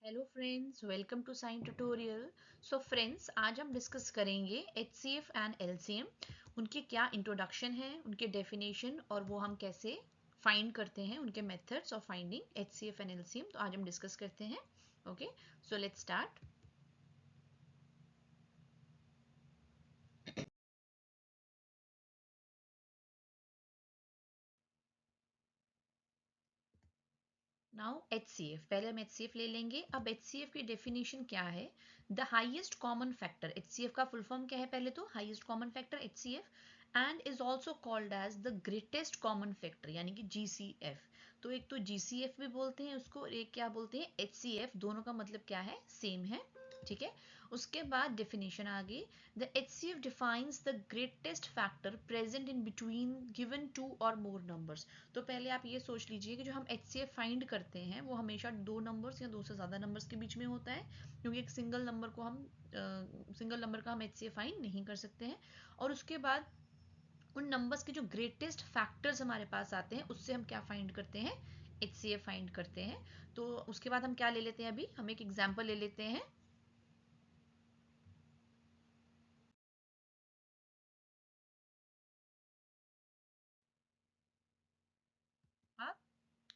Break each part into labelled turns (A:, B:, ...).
A: Hello friends, welcome to sign tutorial. So friends, आज हम discuss करेंगे एचसीएफ एंड एलसीएम। उनके क्या इंट्रोडक्शन है, उनके डेफिनेशन और वो हम कैसे फाइंड करते हैं, उनके methods of finding HCF and LCM. तो आज हम डिस्कस करते हैं। Okay, so let's start. Now HCF, पहले हम एचसीएफ ले लेंगे। अब एचसीएफ की डेफिनेशन क्या है? The highest common factor. HCF का फुल फॉर्म क्या है? पहले तो highest common factor HCF, and is also called as the greatest common factor, यानी कि जीसीएफ। तो एक तो जीसीएफ भी बोलते हैं उसको, और एक क्या बोलते हैं? एचसीएफ। दोनों का मतलब क्या है? सेम है। ठीक है। उसके बाद डेफिनेशन आगे, the HCF defines the greatest factor present in between given two or more numbers. तो पहले आप ये सोच लीजिए कि जो हम एचसीएफ फाइंड करते हैं वो हमेशा दो नंबर्स या दो से ज़्यादा नंबर्स के बीच में होता है, क्योंकि एक सिंगल नंबर का हम एचसीएफ फाइंड नहीं कर सकते हैं। और उसके बाद उन नंबर्स के जो ग्रेटेस्ट फैक्टर्स हमारे पास आते हैं उससे हम क्या फाइंड करते हैं? एचसीएफ फाइंड करते हैं। तो उसके बाद हम क्या ले लेते हैं? अभी हम एक एग्जाम्पल ले लेते हैं। आप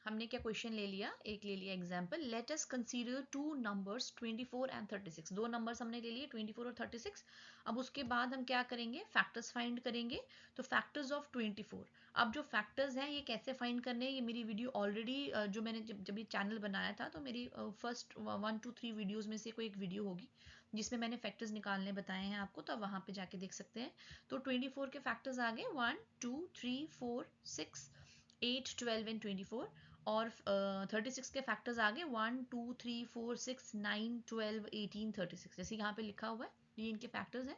A: हमने क्या क्वेश्चन ले लिया? एक ले लिया example, let us consider two numbers 24 and 36। दो नंबर्स हमने ले लिए 24 और 36। अब उसके बाद हम क्या करेंगे? फैक्टर्स फाइंड करेंगे। तो फैक्टर्स ऑफ 24। अब जो फैक्टर्स हैं ये कैसे फाइंड करने हैं, ये मेरी वीडियो ऑलरेडी, जो मैंने जब ये चैनल बनाया था तो मेरी फर्स्ट 1 to 3 वीडियोज में से कोई एक वीडियो होगी जिसमें मैंने फैक्टर्स निकालने बताए हैं आपको, तो आप वहाँ पे जाके देख सकते हैं। तो 24 के फैक्टर्स आ गए 1 2 3 4 6 8 12 एंड 24। और 36 के फैक्टर्स आ गए 1 2 3 4 6 9 12 18 36, जैसे यहाँ पे लिखा हुआ है, ये इनके फैक्टर्स हैं।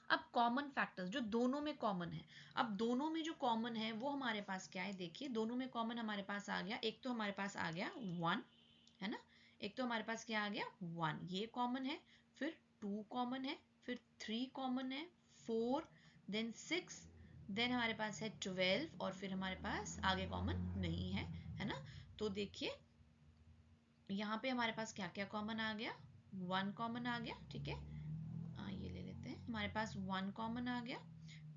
A: अब कॉमन फैक्टर्स जो दोनों में कॉमन है, अब दोनों में जो कॉमन है वो हमारे पास क्या है? देखिए, दोनों में कॉमन हमारे पास आ गया, एक तो हमारे पास आ गया 1, है ना। एक तो हमारे पास क्या आ गया? 1, ये कॉमन है। फिर 2 कॉमन है, फिर 3 कॉमन है, 4, देन 6, देन हमारे पास है 12, और फिर हमारे पास आगे कॉमन नहीं है ना। तो देखिए यहाँ पे हमारे पास क्या क्या कॉमन आ गया? 1 कॉमन आ गया, ठीक है। ये ले लेते हैं, हमारे पास 1 कॉमन आ गया,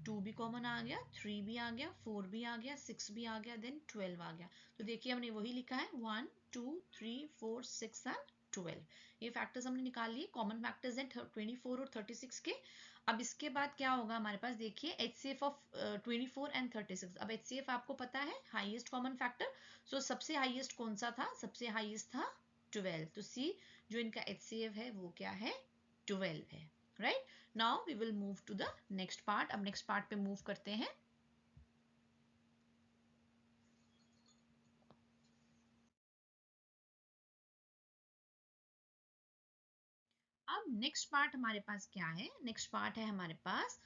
A: 2 भी कॉमन आ गया, 3 भी आ गया, 4 भी आ गया, 6 भी आ गया, देन 12 आ गया। तो देखिए हमने वही लिखा है 1 2 3 4 6 एंड 12। ये फैक्टर्स हमने निकाल लिए, कॉमन फैक्टर्स हैं 24 और 36 के। अब इसके बाद क्या होगा हमारे पास? देखिए एचसीएफ ऑफ 24 एंड 36। अब एचसीएफ आपको पता है हाईएस्ट कॉमन फैक्टर। सो सबसे हाईएस्ट कौन सा था? सबसे हाईएस्ट था 12। तो सी, जो इनका एचसीएफ है वो क्या है? 12 है। Right. Now we will move to the next part. अब नेक्स्ट पार्ट पे मूव करते हैं। अब नेक्स्ट पार्ट हमारे पास क्या है? नेक्स्ट पार्ट है हमारे पास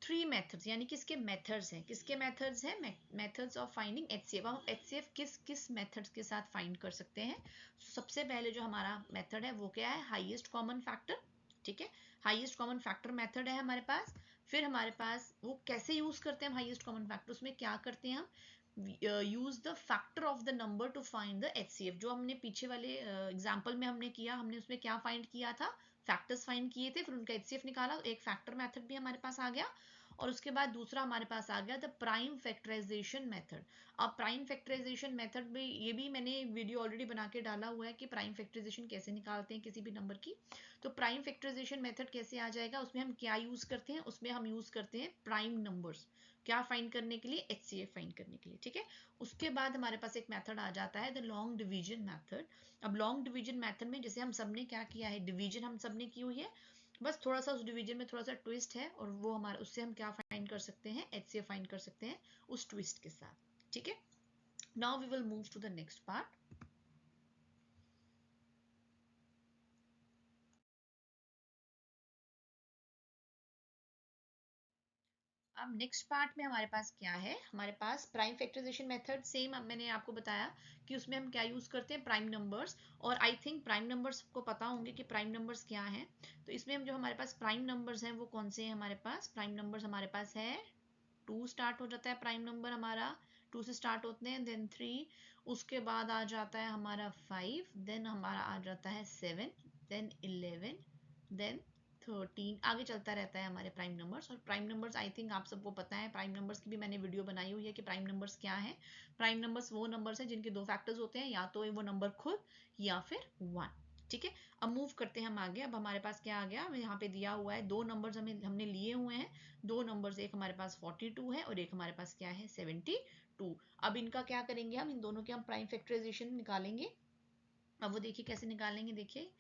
A: 3 मेथड्स, यानी कि इसके मेथड्स हैं। किसके मेथड्स हैं? Methods of finding HCF. हम एचसीएफ किस किस मेथड्स के साथ फाइंड कर सकते हैं? सबसे पहले जो हमारा मेथड है वो क्या है? Highest common factor. ठीक है, हाईएस्ट कॉमन फैक्टर मेथड है हमारे पास। फिर हमारे पास वो कैसे यूज करते हैं? हाईएस्ट कॉमन फैक्टर उसमें क्या करते हैं हम? Use the factor of the number two find the HCF. जो हमने पीछे वाले एग्जाम्पल में हमने किया, हमने उसमें क्या फाइंड किया था? फैक्टर्स फाइंड किए थे, फिर उनका एचसीएफ निकाला। एक फैक्टर मेथड भी हमारे पास आ गया। और उसके बाद दूसरा हमारे पास आ गया द प्राइम फैक्टराइजेशन मेथड। अब प्राइम फैक्टराइजेशन मेथड में ये भी मैंने वीडियो ऑलरेडी बना के डाला हुआ है कि प्राइम फैक्टराइजेशन कैसे निकालते हैं किसी भी नंबर की। तो प्राइम फैक्टराइजेशन मेथड कैसे आ जाएगा? उसमें हम क्या यूज करते हैं? उसमें हम यूज करते हैं प्राइम नंबर्स। क्या फाइंड करने के लिए? एचसीएफ फाइंड करने के लिए, ठीक है। उसके बाद हमारे पास एक मेथड आ जाता है द लॉन्ग डिवीजन मेथड। अब लॉन्ग डिवीजन मेथड में जैसे हम सबने क्या किया है? डिवीजन हम सबने की हुई है, बस थोड़ा सा उस डिवीजन में थोड़ा सा ट्विस्ट है, और वो हमारा उससे हम क्या फाइंड कर सकते हैं? एचसीएफ फाइंड कर सकते हैं उस ट्विस्ट के साथ, ठीक है। Now we will move to the next part. अब नेक्स्ट पार्ट में हमारे पास क्या है? हमारे पास प्राइम फैक्टराइजेशन मेथड, सेम मैंने आपको बताया कि उसमें हम क्या यूज करते हैं? Prime numbers. और आई थिंक प्राइम नंबर्स को पता होंगे कि प्राइम नंबर्स क्या है। तो इसमें हम जो हमारे पास प्राइम नंबर्स हैं वो कौन से हैं? हमारे पास प्राइम नंबर्स हमारे पास है 2 स्टार्ट हो जाता है प्राइम नंबर हमारा, 2 से स्टार्ट होते हैं, देन 3, उसके बाद आ जाता है हमारा 5, देन हमारा आ जाता है 7, देन 11, देन 13, आगे चलता रहता है हमारे प्राइम नंबर्स। और प्राइम नंबर्स आई थिंक आप सबको पता है, प्राइम नंबर्स की भी मैंने वीडियो बनाई हुई है कि प्राइम नंबर्स क्या है। प्राइम नंबर्स वो नंबर्स हैं जिनके दो फैक्टर्स होते हैं, या तो वो नंबर खुद या फिर 1। ठीक है, अब मूव करते हैं हम आगे। अब हमारे पास क्या आ गया, यहाँ पे दिया हुआ है दो नंबर्स हमने लिए हुए हैं, दो नंबर्स, एक हमारे पास 42 है और एक हमारे पास क्या है 72। अब इनका क्या करेंगे, हम इन दोनों के हम प्राइम फैक्टराइजेशन निकालेंगे। अब वो देखिए कैसे निकालेंगे, देखिए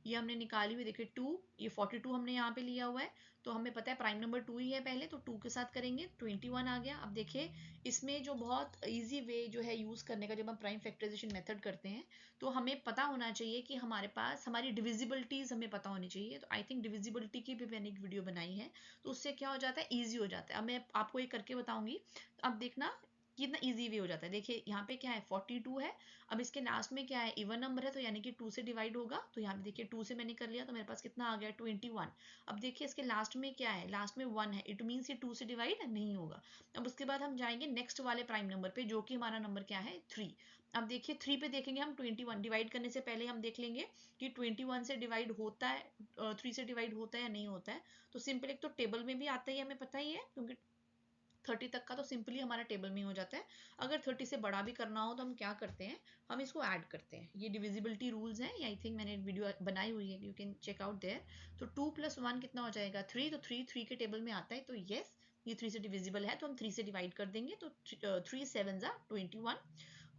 A: ये हमने निकाली हुई, देखिए 2, ये 42 हमने यहाँ पे लिया हुआ है, तो हमें पता है प्राइम नंबर 2 ही है पहले, तो 2 के साथ करेंगे 21 आ गया। अब देखिए इसमें जो बहुत इजी वे जो है यूज़ करने का, जब हम प्राइम फैक्टराइजेशन मेथड करते हैं तो हमें पता होना चाहिए कि हमारे पास हमारी डिविजिबिलिटीज़ हमें पता होनी चाहिए। तो आई थिंक डिविजिबिलिटी की भी मैंने एक वीडियो बनाई है, तो उससे क्या हो जाता है, ईजी हो जाता है। अब मैं आपको एक करके बताऊंगी, अब देखना कितना ईजी वे हो जाता है। देखिए यहाँ पे क्या है 42 है, अब इसके लास्ट में क्या है इवन नंबर है, तो यानी कि 2 से डिवाइड होगा, तो यहाँ पे देखिए 2 से मैंने कर लिया तो मेरे पास कितना आ गया 21। अब देखिए इसके लास्ट में क्या है, लास्ट में 1 है, इट मीन्स ये 2 से डिवाइड नहीं होगा। अब उसके बाद हम जाएंगे नेक्स्ट वाले प्राइम नंबर पे, जो कि हमारा नंबर क्या है 3। अब देखिए 3 पे देखेंगे हम 21, डिवाइड करने से पहले हम देख लेंगे कि 21 से डिवाइड होता है, 3 से डिवाइड होता है या नहीं होता है। तो सिंपल एक तो टेबल में भी आता ही हमें पता ही है, क्योंकि 30 तक का तो सिंपली हमारा टेबल में हो जाता है। अगर 30 से बड़ा भी करना हो तो हम क्या करते हैं, हम इसको ऐड करते हैं। ये डिविजिबिलिटी रूल्स हैं, ये आई थिंक मैंने वीडियो बनाई हुई है, you can check out there. तो 2 + 1 कितना हो जाएगा 3, तो 3 के टेबल में आता है, तो यस ये 3 से डिविजिबल है, तो हम 3 से डिवाइड कर देंगे, तो 3 7 21,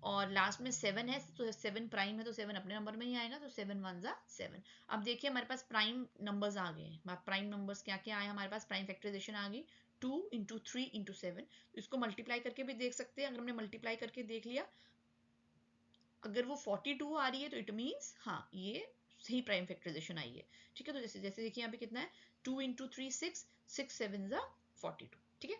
A: और लास्ट में 7 है, तो 7 प्राइम है, तो 7 अपने नंबर में ही आएगा, तो 7 1 7। अब देखिए हमारे पास प्राइम नंबर्स आ गए हैं। प्राइम नंबर्स क्या क्या आए हमारे पास, प्राइम फैक्टराइजेशन आ गई 2 इंटू 3 इंटू 7। इसको मल्टीप्लाई करके भी देख सकते हैं, अगर हमने मल्टीप्लाई करके देख लिया, अगर वो 42 आ रही है तो इट मीन्स हाँ ये सही प्राइम फैक्टराइजेशन आई है। ठीक है, तो जैसे जैसे देखिए यहाँ पे कितना है 2 इंटू 3 6, 6 7 42। ठीक है,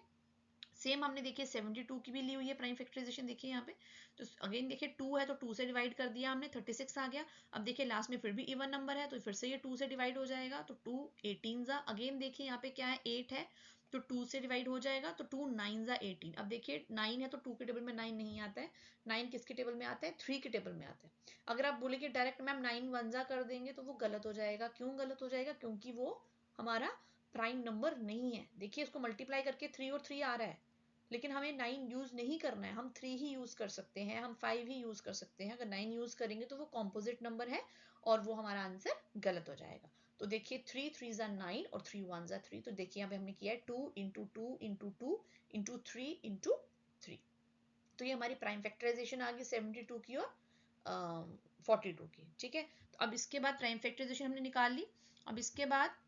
A: सेम हमने देखिए 72 की भी ली हुई है प्राइम फैक्टराइजेशन, देखिए यहाँ पे। तो अगेन देखिए 2 है तो 2 से डिवाइड कर दिया हमने, 36 आ गया। अब देखिए लास्ट में फिर भी इवन नंबर है, तो फिर से ये 2 से डिवाइड हो जाएगा, तो 2 18 अगेन देखिए यहाँ पे क्या है 8 है, तो 2 से डिवाइड हो जाएगा, तो 2 9 18। अब देखिए 9 है तो 2 के टेबल में 9 नहीं आता है, 9 किसके टेबल में आता है 3 के टेबल में आता है। अगर आप बोले कि डायरेक्ट मैम 9 1 कर देंगे तो वो गलत हो जाएगा। क्यों गलत हो जाएगा, क्योंकि वो हमारा प्राइम नंबर नहीं है। देखिए इसको मल्टीप्लाई करके 3 और 3 आ रहा है, लेकिन हमें 9 यूज नहीं करना है, हम 3 ही यूज कर सकते हैं, हम 5 ही यूज कर सकते हैं। अगर 9 यूज करेंगे तो वो कॉम्पोजिट नंबर है और वो हमारा आंसर गलत हो जाएगा। तो देखिए 3 3 9 और 3 1 3। तो देखिए यहाँ पे हमने किया है 2 इंटू 2 इंटू 2 इंटू 3 इंटू 3। तो ये हमारी प्राइम फैक्टराइजेशन आ गई 72 की और 42 की। ठीक है, तो अब इसके बाद प्राइम फैक्टराइजेशन हमने निकाल ली। अब इसके बाद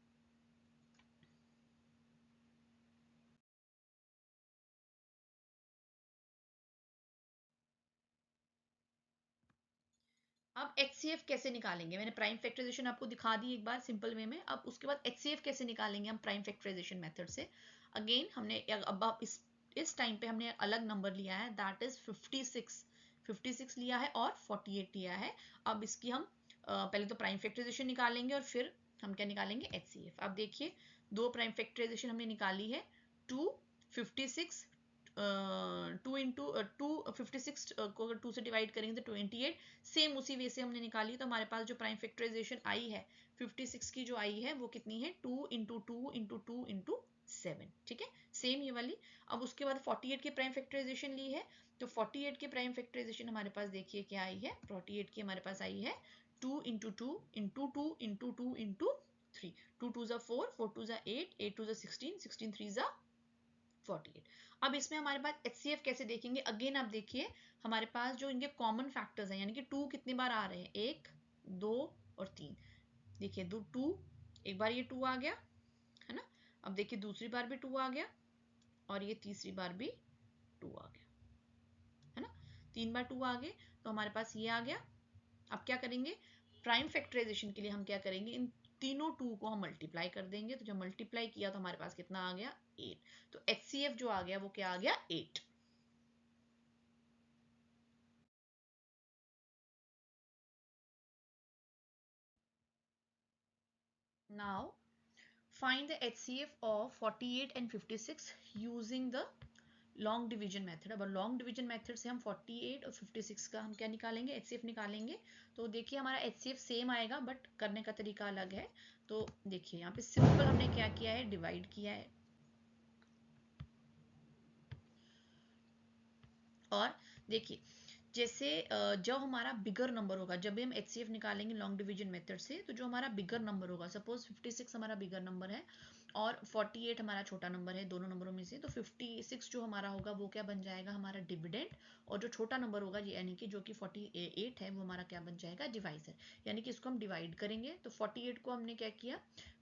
A: अब HCF कैसे निकालेंगे, मैंने प्राइम फैक्टराइजेशन आपको दिखा दी एक बार सिंपल वे में। अब उसके बाद HCF कैसे निकालेंगे हम प्राइम फैक्टराइजेशन मेथड से। अगेन हमने अब इस टाइम पे हमने अलग नंबर लिया है, दैट इज 56 लिया है और 48 लिया है। अब इसकी हम पहले तो प्राइम फैक्टराइजेशन निकालेंगे और फिर हम क्या निकालेंगे HCF। अब देखिए दो प्राइम फैक्टराइजेशन हमने निकाली है, 2 56, 2 इंटू 2 56 को अगर 2 से डिवाइड करेंगे तो 28। सेम उसी वे से हमने निकाली, तो हमारे पास जो प्राइम फैक्टराइजेशन आई है 56 की जो आई है वो कितनी है 2 इंटू 2 इंटू 2 इंटू 7। ठीक है, सेम ये वाली। अब उसके बाद 48 की प्राइम फैक्टराइजेशन ली है, तो 48 की प्राइम फैक्टराइजेशन हमारे पास देखिए क्या आई है, 48 की हमारे पास आई है 2 इंटू 2 इंटू 2 इंटू 2 इंटू 3। 2 2 4, 4 2 8, 8 2 16, 16 3 48। अब इसमें हमारे पास HCF कैसे देखेंगे, अगेन आप देखिए हमारे पास जो इनके कॉमन फैक्टर्स हैं, यानी कि 2 कितनी बार आ रहे हैं 1 2 और 3। देखिए दो 2, एक बार ये 2 आ गया है ना, अब देखिए दूसरी बार भी 2 आ गया और ये तीसरी बार भी 2 आ गया है ना, 3 बार 2 आ गए, तो हमारे पास ये आ गया। अब क्या करेंगे, प्राइम फैक्टराइजेशन के लिए हम क्या करेंगे, इन तीनों 2 को हम मल्टीप्लाई कर देंगे, तो जब मल्टीप्लाई किया तो हमारे पास कितना आ गया 8। तो HCF जो आ गया वो क्या आ गया 8। Now find the HCF of 48 and 56 using the long division method. अब लॉन्ग डिवीजन मेथड से हम 48 और 56 का हम क्या निकालेंगे, एचसीएफ निकालेंगे। तो देखिए हमारा एचसीएफ सेम आएगा बट करने का तरीका अलग है। तो देखिए यहाँ पे सिंपल हमने क्या किया है, डिवाइड किया है। और देखिए जैसे जब हमारा बिगर नंबर होगा, जब भी हम एचसीएफ निकालेंगे लॉन्ग डिवीजन मेथड से, तो जो हमारा बिगर नंबर होगा, सपोज 56 हमारा बिगर नंबर है और 48 हमारा छोटा नंबर है दोनों नंबरों में से, तो 56 जो हमारा होगा वो क्या बन जाएगा, हमारा डिविडेंड। और जो छोटा नंबर होगा यानी कि जो कि 48 है, वो हमारा क्या बन जाएगा, डिवाइजर। यानी कि इसको हम डिवाइड करेंगे, तो 48 को हमने क्या किया,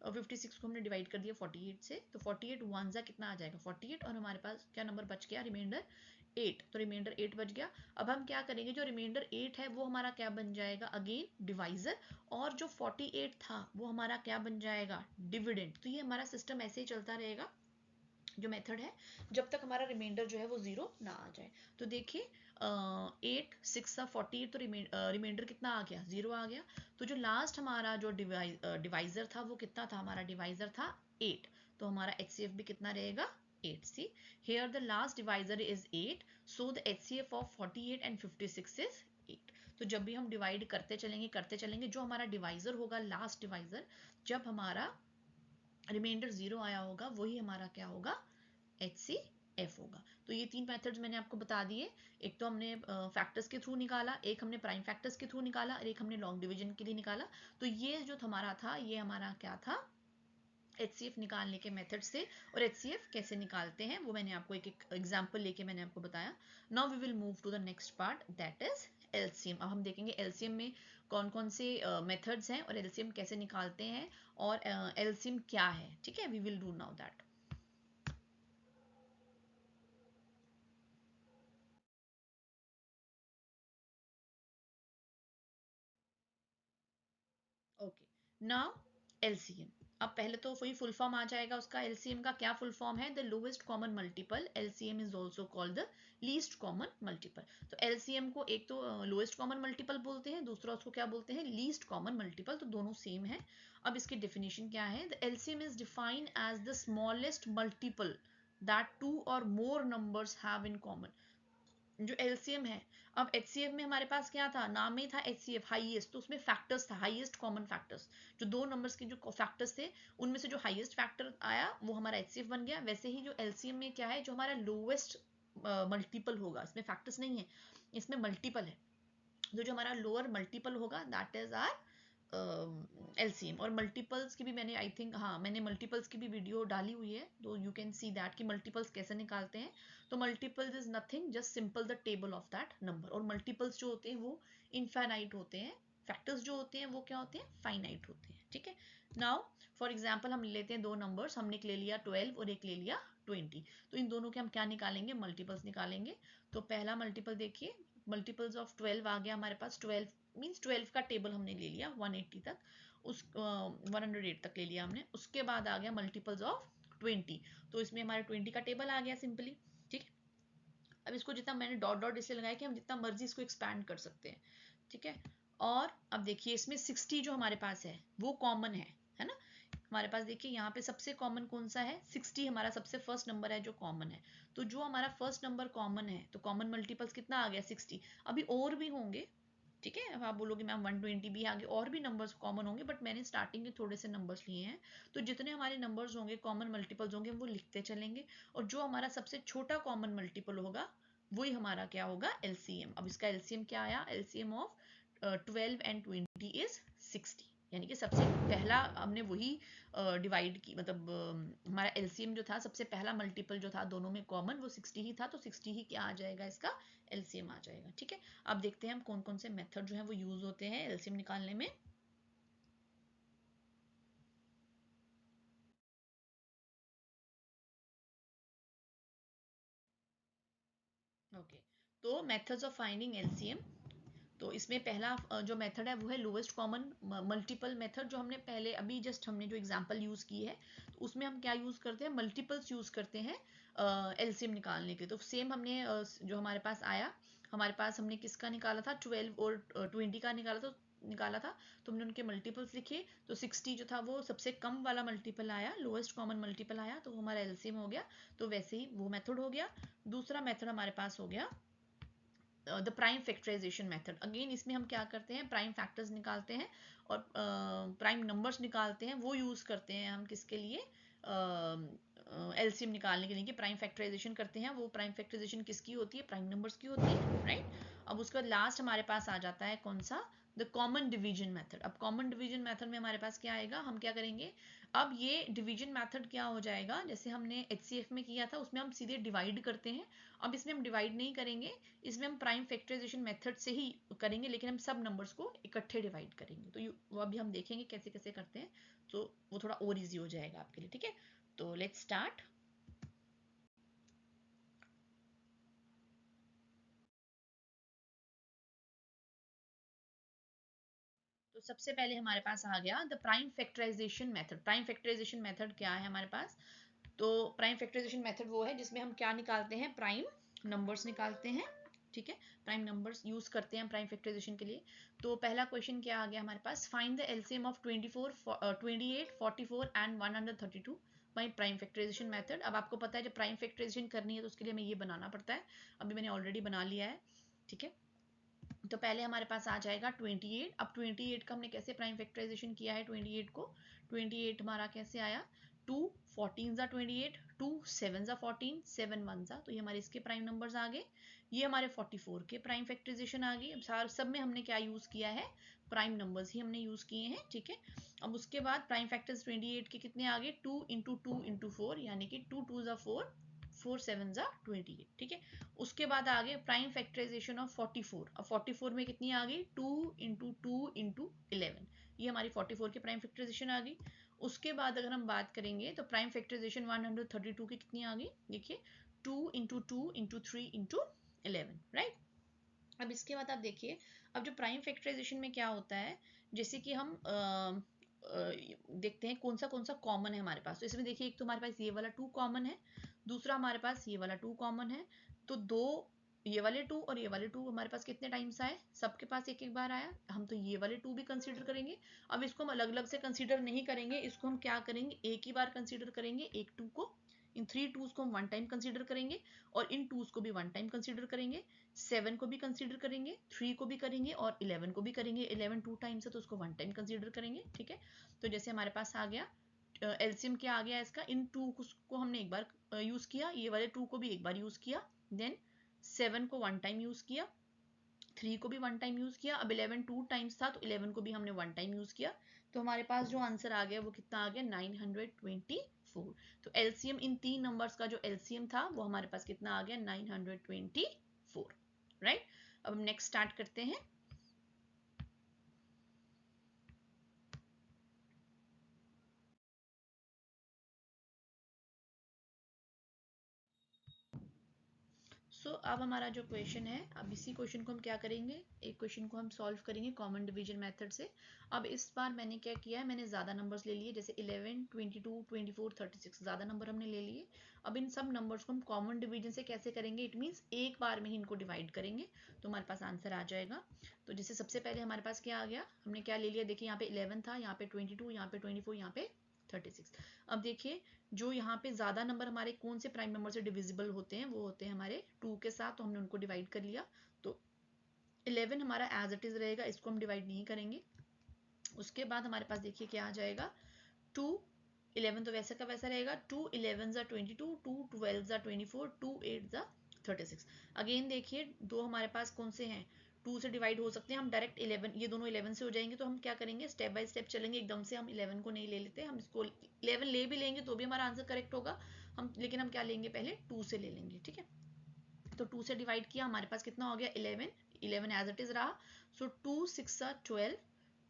A: 56 को हमने डिवाइड कर दिया 48 से, तो 48 वन जा कितना आ जाएगा 48, और हमारे पास क्या नंबर बच गया, रिमाइंडर 8। तो रिमाइंडर 8 बच गया। अब हम क्या करेंगे, जो रिमाइंडर 8 है वो हमारा क्या बन जाएगा, अगेन डिवाइजर, और जो 48 था वो हमारा क्या बन जाएगा, डिविडेंड। तो ये हमारा सिस्टम ऐसे ही चलता रहेगा, जो मेथड है, जब तक हमारा रिमाइंडर जो है वो जीरो ना आ जाए। तो देखिए 8 6 48, तो रिमाइंडर कितना आ गया, जीरो आ गया। तो जो लास्ट हमारा जो डिवाइजर था वो कितना था, हमारा डिवाइजर था 8। तो हमारा एचसीएफ भी कितना रहेगा, 8। सी here the last divisor is 8, so the HCF of 48 and 56 is 8। तो जब भी हम डिवाइड करते चलेंगे, जो हमारा डिवाइजर होगा, लास्ट डिवाइजर, जब हमारा रिमाइंडर जीरो आया होगा, वही हमारा क्या होगा, HCF होगा। तो ये तीन मेथड्स मैंने आपको बता दिए। एक तो हमने फैक्टर्स के थ्रू निकाला, एक हमने प्राइम फैक्टर्स के थ्रू निकाला, और एक हमने लॉन्ग डिवीजन के लिए निकाला। तो ये जो हमारा था, ये हमारा क्या था, एचसीएफ निकालने के मेथड से। और एचसीएफ कैसे निकालते हैं वो मैंने आपको एक एक एग्जांपल लेके मैंने आपको बताया। Now we will move to the next part, that is LCM. अब हम देखेंगे एलसीएम में कौन कौन से मेथड्स हैं और एलसीएम कैसे निकालते हैं, और एलसीएम क्या है। ठीक है, we will do now that. Okay, now LCM. अब पहले तो वही फुल फॉर्म आ जाएगा उसका, एलसीएम का क्या फुल फॉर्म है, the lowest common multiple. LCM is also called the least common multiple. तो एलसीएम को एक तो लोएस्ट कॉमन मल्टीपल बोलते हैं, दूसरा उसको क्या बोलते हैं, लीस्ट कॉमन मल्टीपल। तो दोनों सेम है। अब इसकी डेफिनेशन क्या है, the LCM is defined as the smallest multiple that two or more numbers have in common. जो एलसीएम है, अब एचसीएफ में हमारे पास क्या था, नाम में था एचसीएफ हाईएस्ट, तो उसमें फैक्टर्स था, हाईएस्ट कॉमन फैक्टर्स। जो दो नंबर्स के जो फैक्टर्स थे, उनमें से जो हाईएस्ट फैक्टर आया वो हमारा एचसीएफ बन गया। वैसे ही जो एलसीएम में क्या है, जो हमारा लोएस्ट मल्टीपल होगा, इसमें फैक्टर्स नहीं है, इसमें मल्टीपल है। तो जो हमारा लोअर मल्टीपल होगा, दैट इज आर एलसीएम। और मल्टीपल्स की भी मैंने आई थिंक, हाँ मैंने मल्टीपल्स की भी वीडियो डाली हुई है, तो यू कैन सी दैट कि मल्टीपल्स कैसे निकालते हैं। तो multiples is nothing just simple the table of that number. और मल्टीपल्स जो होते हैं वो इनफाइनाइट होते हैं, फैक्टर्स जो होते हैं वो क्या होते हैं, फाइनाइट होते हैं। ठीक है, नाउ फॉर एग्जाम्पल हम लेते हैं दो नंबर्स, हमने एक ले लिया 12 और एक ले लिया 20। तो इन दोनों के हम क्या निकालेंगे, मल्टीपल्स निकालेंगे। तो पहला मल्टीपल देखिए, मल्टीपल्स ऑफ 12 आ गया हमारे पास, 12 मीन्स 12 का टेबल हमने ले लिया 180 तक, उस 108 तक ले लिया हमने। उसके बाद आ गया मल्टीपल्स ऑफ 20, तो इसमें हमारे 20 का टेबल आ गया सिंपली। ठीक, अब इसको जितना मैंने डॉट डॉट इसलिए लगाया कि हम जितना मर्जी इसको एक्सपैंड कर सकते हैं। ठीक है, और अब देखिए इसमें 60 जो हमारे पास है वो कॉमन है ना। हमारे पास देखिए यहाँ पे सबसे कॉमन कौन सा है, 60 हमारा सबसे फर्स्ट नंबर है जो कॉमन है। तो जो हमारा फर्स्ट नंबर कॉमन है, तो कॉमन मल्टीपल्स कितना आ गया, 60। अभी और भी होंगे, ठीक है, अब आप बोलोगे मैम 120 भी आगे और भी नंबर्स कॉमन होंगे, बट मैंने स्टार्टिंग के थोड़े से नंबर्स लिए हैं। तो जितने हमारे नंबर्स होंगे, कॉमन मल्टीपल्स होंगे, वो लिखते चलेंगे। और जो हमारा सबसे छोटा कॉमन मल्टीपल होगा, वही हमारा क्या होगा, एलसीएम। अब इसका एलसीएम क्या आया, एलसीएम ऑफ 12 एंड 20 इज 60। यानी कि सबसे पहला हमने वही डिवाइड की, मतलब हमारा एलसीएम जो था, सबसे पहला मल्टीपल जो था दोनों में कॉमन, वो 60 ही था। तो 60 ही क्या आ जाएगा, इसका एलसीएम आ जाएगा। ठीक है, अब देखते हैं हम कौन कौन से मेथड जो है वो यूज होते हैं एलसीएम निकालने में। ओके, तो मेथड्स ऑफ फाइंडिंग एलसीएम। तो इसमें पहला जो मेथड है वो है लोएस्ट कॉमन मल्टीपल मेथड, जो हमने पहले अभी जस्ट हमने जो एग्जांपल यूज की है, तो उसमें हम क्या यूज करते हैं, मल्टीपल्स यूज करते हैं एलसीएम निकालने के। तो सेम हमने जो हमारे पास आया, हमारे पास हमने किसका निकाला था, 12 और 20 का निकाला था। निकाला था तो हमने उनके मल्टीपल्स लिखे, तो 60 जो था वो सबसे कम वाला मल्टीपल आया, लोएस्ट कॉमन मल्टीपल आया, तो वो हमारा एलसीएम हो गया। तो वैसे ही वो मेथड हो गया। दूसरा मेथड हमारे पास हो गया the prime factorization method. Again इसमें हम क्या करते हैं, प्राइम फैक्टर्स निकालते हैं और प्राइम नंबर्स निकालते हैं, वो यूज़ करते हैं हम किसके लिए, एलसीएम निकालने के लिए, कि प्राइम फैक्टराइजेशन करते हैं। वो प्राइम फैक्टराइजेशन किसकी होती है, प्राइम नंबर्स की होती है, राइट। अब उसके बाद लास्ट हमारे पास आ जाता है कौन सा, द कॉमन डिवीजन मेथड। अब कॉमन डिवीजन मेथड में हमारे पास क्या आएगा, हम क्या करेंगे, अब ये डिवीजन मेथड क्या हो जाएगा, जैसे हमने एचसीएफ में किया था उसमें हम सीधे डिवाइड करते हैं, अब इसमें हम डिवाइड नहीं करेंगे, इसमें हम प्राइम फैक्टराइजेशन मेथड से ही करेंगे, लेकिन हम सब नंबर्स को इकट्ठे डिवाइड करेंगे। तो वो अभी हम देखेंगे कैसे कैसे करते हैं, तो वो थोड़ा और इजी हो जाएगा आपके लिए, ठीक है। तो लेट्स स्टार्ट। तो सबसे पहले हमारे पास आ गया the prime factorization method. Prime factorization method क्या है हमारे पास, तो प्राइम फैक्टराइजेशन मेथड वो है जिसमें हम क्या निकालते हैं, प्राइम नंबर्स निकालते हैं, ठीक है। प्राइम नंबर्स यूज करते हैं प्राइम फैक्टराइजेशन के लिए। तो पहला क्वेश्चन क्या आ गया हमारे पास, find the LCM of 24 28 44 and 132 by prime factorization method. अब आपको पता है जब प्राइम फैक्टराइजेशन करनी है तो उसके लिए हमें ये बनाना पड़ता है, अभी मैंने ऑलरेडी बना लिया है, ठीक है। तो पहले हमारे पास आ जाएगा 28। अब 28 का हमने कैसे प्राइम फैक्टराइजेशन किया है, 28 को, 28 हमारा कैसे आया, 2 14 जा 28, 2 7 जा 14, 7 1 जा, तो ये हमारे इसके प्राइम नंबर्स आ गए। ये हमारे 44 के प्राइम फैक्टराइजेशन आ गई। अब सार सब में हमने क्या यूज किया है, प्राइम नंबर्स ही हमने यूज किए हैं, ठीक है। अब उसके बाद प्राइम फैक्टर्स 28 के कितने आ गए, 2 इंटू 2 इंटू 4, यानी कि 2 2 जा 4, 4 7 जा 28, ठीक है। उसके बाद आ गए प्राइम फैक्टराइजेशन ऑफ 44। अब 44 में कितनी आ गई, 2 इंटू 2 इंटू 11, ये हमारी 44 की प्राइम फैक्टराइजेशन आ गई। उसके बाद अगर हम बात करेंगे तो प्राइम फैक्टराइजेशन 132 की कितनी आ गई, देखिए 2 इंटू 2 इंटू 3 इंटू 11, राइट। अब इसके बाद आप देखिए, अब जो प्राइम फैक्टराइजेशन में क्या होता है, जैसे कि हम देखते हैं कौन सा कॉमन है हमारे पास, तो इसमें देखिए एक तो हमारे पास ये वाला 2 कॉमन है, दूसरा हमारे पास ये वाला 2 कॉमन है, तो दो ये वाले 2 और ये वाले 2 हमारे पास कितने टाइम्स आए, सबके पास एक एक बार आया, हम तो ये वाले 2 भी कंसीडर करेंगे। अब इसको हम अलग अलग से कंसीडर नहीं करेंगे, इसको हम क्या करेंगे, एक ही बार कंसीडर करेंगे, एक 2 को, इन 3 2s को हम वन टाइम कंसीडर करेंगे, और इन 2s को भी वन टाइम कंसीडर करेंगे, 7 को भी कंसीडर करेंगे, 3 को भी करेंगे, और 11 को भी करेंगे। 11 2 टाइम्स है तो उसको वन टाइम कंसीडर करेंगे, ठीक है। तो जैसे हमारे पास आ गया एलसीएम क्या आ गया इसका, इन 2 को हमने एक बार यूज किया, ये वाले 2 को भी एक बार यूज किया, देन 7 को वन टाइम यूज किया, 3 को भी वन टाइम यूज किया, अब 11 2 टाइम्स था तो 11 को भी हमने वन टाइम यूज किया, तो हमारे पास जो आंसर आ गया वो कितना आ गया, 924। तो एलसीएम इन तीन नंबर्स का जो एलसीएम था वो हमारे पास कितना आ गया, 924, राइट। अब हम नेक्स्ट स्टार्ट करते हैं। अब हमारा जो क्वेश्चन है, अब इसी क्वेश्चन को हम क्या करेंगे, एक क्वेश्चन को हम सॉल्व करेंगे कॉमन डिवीजन मेथड से। अब इस बार मैंने क्या किया है, मैंने ज़्यादा नंबर्स ले लिए, जैसे 11 22 24 36 ज़्यादा नंबर हमने ले लिए। अब इन सब नंबर्स को हम कॉमन डिवीजन से कैसे करेंगे, इट मीन्स एक बार में ही इनको डिवाइड करेंगे, तो हमारे पास आंसर आ जाएगा। तो जैसे सबसे पहले हमारे पास क्या आ गया, हमने क्या ले लिया, देखिए यहाँ पे 11 था, यहाँ पे 22, यहाँ पे 24, यहाँ पे 36। अब देखिए जो यहाँ पे ज्यादा नंबर हमारे कौन से प्राइम नंबर से डिविजिबल होते हैं, वो होते हैं हमारे 2 के साथ, तो हमने उनको डिवाइड कर लिया, तो 11 हमारा एज इट इज रहेगा, इसको हम डिवाइड नहीं करेंगे। उसके बाद हमारे पास देखिए क्या आ जाएगा, 2 11 तो वैसे का वैसा रहेगा, 2 11 जा 22, 2 12 जा 24, 2 8 जा 36। अगेन देखिए दो हमारे पास कौन से हैं, 2 से डिवाइड हो सकते हैं, हम डायरेक्ट 11, ये दोनों 11 से हो जाएंगे, तो हम क्या करेंगे, स्टेप बाय स्टेप चलेंगे, एकदम से हम 11 को नहीं ले लेते, हम इसको 11 ले भी लेंगे तो भी हमारा आंसर करेक्ट होगा, हम लेकिन हम क्या लेंगे, पहले 2 से ले लेंगे, ठीक है। तो 2 से डिवाइड किया, हमारे पास कितना हो गया, 11, 11 एज इट इज रहा, सो 2 6 12,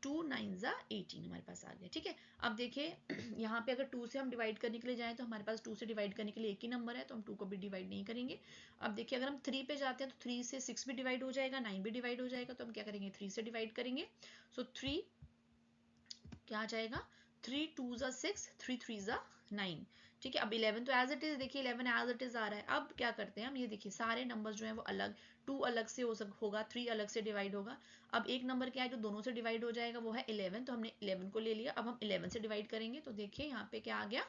A: 2 9 18 हमारे पास आ गया, ठीक है। अब देखिए यहाँ पे अगर 2 से हम डिवाइड करने के लिए जाएं तो हमारे पास 2 से डिवाइड करने के लिए एक ही नंबर है, तो हम 2 को भी डिवाइड नहीं करेंगे। अब देखिए अगर हम 3 पे जाते हैं तो 3 से 6 भी डिवाइड हो जाएगा, 9 भी डिवाइड हो जाएगा, तो हम क्या करेंगे, 3 से डिवाइड करेंगे, सो 3 क्या आ जाएगा, 3 2 6, 3 3 9, ठीक है, अब 11 तो एज इट इज, देखिए 11 एज इट इज आ रहा है। अब क्या करते हैं हम, ये देखिए सारे नंबर्स जो है वो अलग, 2 अलग से होगा, 3 अलग से डिवाइड होगा। अब एक नंबर क्या है जो दोनों से डिवाइड हो जाएगा, वो है 11, तो हमने 11 को ले लिया। अब हम 11 से डिवाइड करेंगे, तो देखिए यहाँ पे क्या आ गया,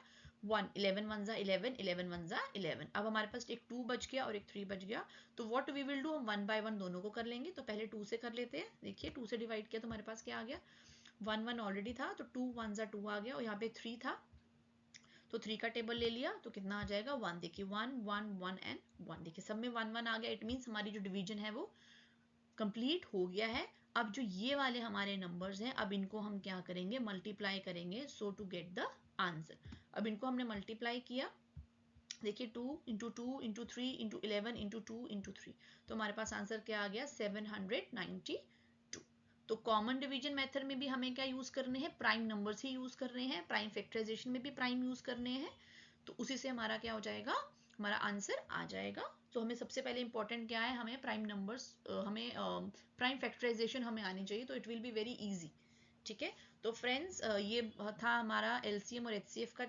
A: 1, 11 1 जा 11, 11 1 जा 11। अब हमारे पास एक 2 बच गया और एक 3 बच गया। तो व्हाट वी विल डू, हम 1 बाय 1 दोनों को कर लेंगे। तो पहले 2 से कर लेते हैं, देखिए 2 से डिवाइड किया तो हमारे पास क्या आ गया, 1 1 ऑलरेडी था, तो 2 1 जा 2 आ गया, और यहाँ पे 3 था तो 3 का टेबल ले लिया, तो कितना आ जाएगा 1, देखिए 1 1 1 एंड 1, देखिए सब में 1 1 आ गया। इट मीन्स हमारी जो डिवीजन है वो कंप्लीट हो गया है। अब जो ये वाले हमारे नंबर्स हैं, अब इनको हम क्या करेंगे, मल्टीप्लाई करेंगे, सो टू गेट द आंसर। अब इनको हमने मल्टीप्लाई किया, देखिए 2 into 2 into 3 into 11 into 2 into 3, तो हमारे पास आंसर क्या आ गया, 792। तो कॉमन डिवीजन मेथड में भी हमें क्या यूज करने हैं, प्राइम नंबर्स ही यूज कर रहे हैं, प्राइम फैक्टराइजेशन में भी प्राइम यूज करने हैं। तो उसी से हमारा क्या हो जाएगा, हमारा आंसर आ जाएगा। तो हमें सबसे पहले इंपॉर्टेंट क्या है, हमें प्राइम नंबर्स, हमें प्राइम फैक्टराइजेशन हमें आनी चाहिए, तो it will be very easy. ठीक है, तो फ्रेंड्स ये था हमारा एलसीएम और एचसीएफ का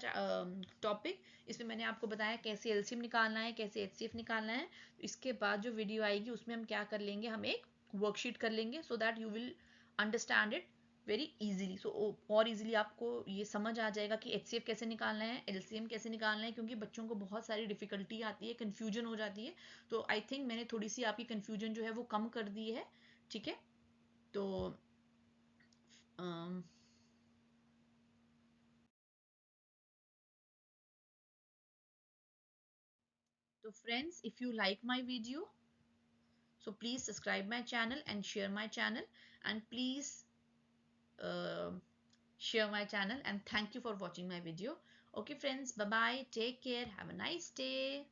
A: टॉपिक। इसमें मैंने आपको बताया कैसे एलसीएम निकालना है, कैसे एचसीएफ निकालना है। इसके बाद जो वीडियो आएगी उसमें हम क्या कर लेंगे, हम एक वर्कशीट कर लेंगे, so that you will understand it very easily. So और इजीली आपको ये समझ आ जाएगा कि एचसीएफ कैसे निकालना है, एलसीएम कैसे निकालना है, क्योंकि बच्चों को बहुत सारी डिफिकल्टी आती है, कन्फ्यूजन हो जाती है। तो आई थिंक मैंने थोड़ी सी आपकी कन्फ्यूजन जो है वो कम कर दी है। ठीक है, तो um, so friends, if you like my video, so please subscribe my channel and share my channel, and please uh, share my channel, and thank you for watching my video. Okay friends, bye bye, take care, have a nice day.